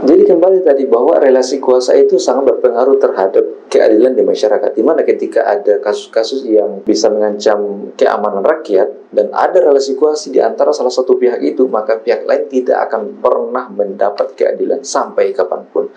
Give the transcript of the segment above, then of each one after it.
Jadi kembali tadi bahwa relasi kuasa itu sangat berpengaruh terhadap keadilan di masyarakat. Dimana ketika ada kasus-kasus yang bisa mengancam keamanan rakyat dan ada relasi kuasa di antara salah satu pihak itu, maka pihak lain tidak akan pernah mendapat keadilan sampai kapanpun.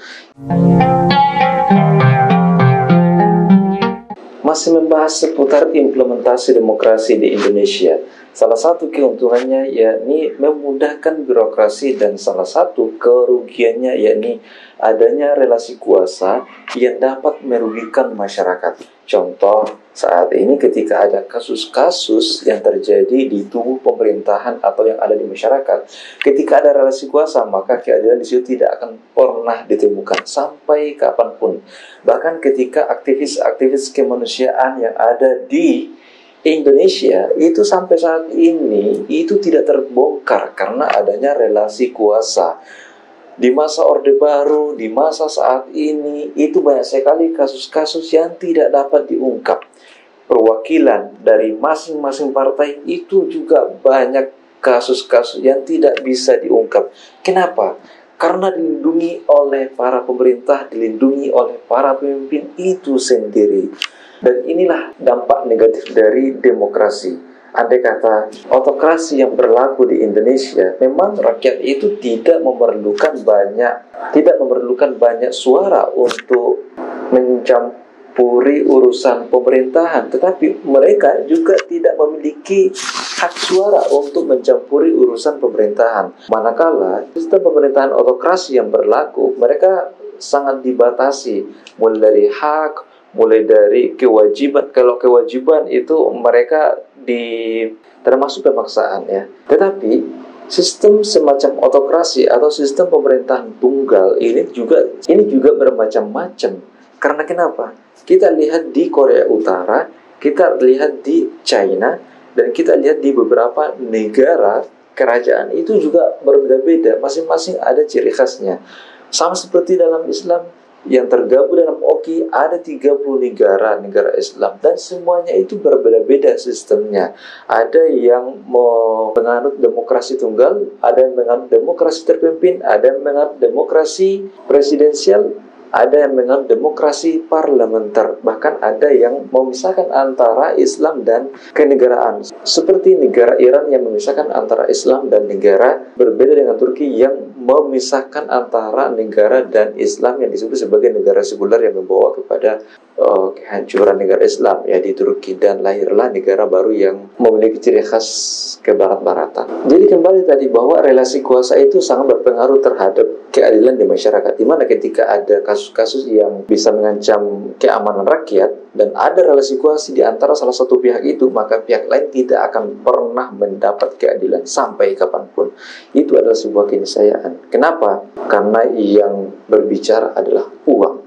Masih membahas seputar implementasi demokrasi di Indonesia. Salah satu keuntungannya yakni memudahkan birokrasi dan salah satu kerugiannya yakni adanya relasi kuasa yang dapat merugikan masyarakat. Contoh, saat ini ketika ada kasus-kasus yang terjadi di tubuh pemerintahan atau yang ada di masyarakat, ketika ada relasi kuasa, maka keadilan di situ tidak akan pernah ditemukan sampai kapanpun. Bahkan ketika aktivis-aktivis kemanusiaan yang ada di Indonesia itu sampai saat ini itu tidak terbongkar karena adanya relasi kuasa. Di masa Orde Baru, di masa saat ini, itu banyak sekali kasus-kasus yang tidak dapat diungkap. Perwakilan dari masing-masing partai itu juga banyak kasus-kasus yang tidak bisa diungkap. Kenapa? Karena dilindungi oleh para pemerintah, dilindungi oleh para pemimpin itu sendiri. Dan inilah dampak negatif dari demokrasi. Andai kata autokrasi yang berlaku di Indonesia, memang rakyat itu tidak memerlukan banyak suara untuk mencampuri urusan pemerintahan, tetapi mereka juga tidak memiliki hak suara untuk mencampuri urusan pemerintahan. Manakala sistem pemerintahan autokrasi yang berlaku, mereka sangat dibatasi, mulai dari hak, mulai dari kewajiban. Kalau kewajiban itu mereka termasuk pemaksaan ya. Tetapi sistem semacam autokrasi atau sistem pemerintahan tunggal ini juga bermacam-macam. Karena kenapa? Kita lihat di Korea Utara, kita lihat di China, dan kita lihat di beberapa negara kerajaan itu juga berbeda-beda. Masing-masing ada ciri khasnya. Sama seperti dalam Islam, yang tergabung dalam OKI ada 30 negara Islam, dan semuanya itu berbeda-beda sistemnya. Ada yang menganut demokrasi tunggal, ada yang menganut demokrasi terpimpin, ada yang menganut demokrasi presidensial, ada yang menganut demokrasi parlementer, bahkan ada yang memisahkan antara Islam dan kenegaraan. Seperti negara Iran yang memisahkan antara Islam dan negara, berbeda dengan Turki yang memisahkan antara negara dan Islam yang disebut sebagai negara sekuler yang membawa kepada kehancuran negara Islam ya di Turki, dan lahirlah negara baru yang memiliki ciri khas kebarat-baratan. Jadi kembali tadi bahwa relasi kuasa itu sangat berpengaruh terhadap keadilan di masyarakat, dimana ketika ada kasus-kasus yang bisa mengancam keamanan rakyat dan ada relasi kuasa di antara salah satu pihak itu, maka pihak lain tidak akan pernah mendapat keadilan sampai kapanpun. Itu adalah sebuah keniscayaan. Kenapa? Karena yang berbicara adalah uang.